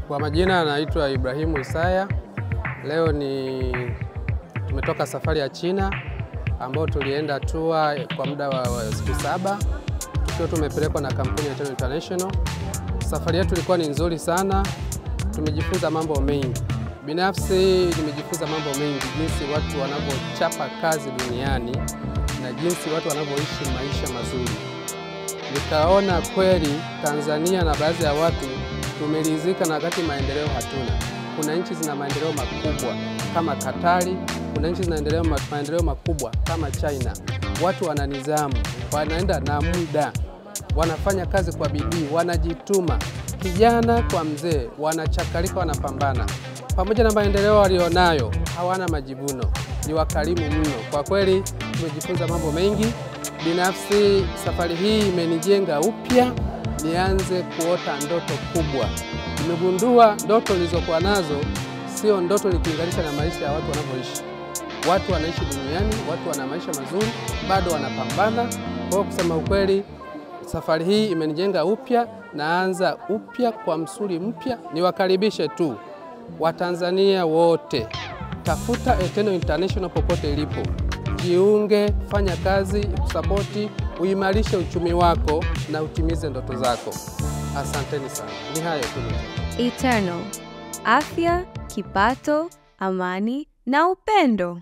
Kwa majina naitwa Ibrahimu Isaya. Leo tumetoka safari ya China ambao tulienda tour kwa muda wa siku 7. Tukiwa tumepelekwa na kampuni ya Eternal International. Safari yetu ilikuwa ni nzuri sana. Tumejifunza mambo mengi. Binafsi nimejifunza mambo mengi, jinsi watu wanavyochapa kazi duniani na jinsi watu wanavyoishi maisha mazuri. Nikaona kweli Tanzania na baadhi ya watu tumeridhika na wakati maendeleo hatuna. Kuna nchi zina maendeleo makubwa kama Katari, kuna nchi zina maendeleo makubwa kama China. Watu wana nidhamu, wanaenda na muda, wanafanya kazi kwa bidii, wanajituma. Kijana kwa mzee, wanachakalika, wanapambana. Pamoja na maendeleo walionayo, hawana majivuno, ni wakarimu mno. Kwa kweli tumejifunza mambo mengi. Binafsi safari hii imenijenga upya, nianze kuota ndoto kubwa. Nimegundua ndoto nilizokuwa nazo sio ndoto nikilinganisha na maisha ya watu wanavyoishi. Watu wanaishi duniani, watu wana maisha mazuri, bado wanapambana. Kwa kusema ukweli, safari hii imenijenga upya, naanza upya kwa msuli mpya. Niwakaribishe tu Watanzania wote, tafuta Eternal International popote ilipo. Jiunge, fanya kazi, ikusapoti, uimarishe uchumi wako na utimize ndoto zako. Asanteni sana. Ni hayo tu. Eternal. Afya, kipato, amani na upendo.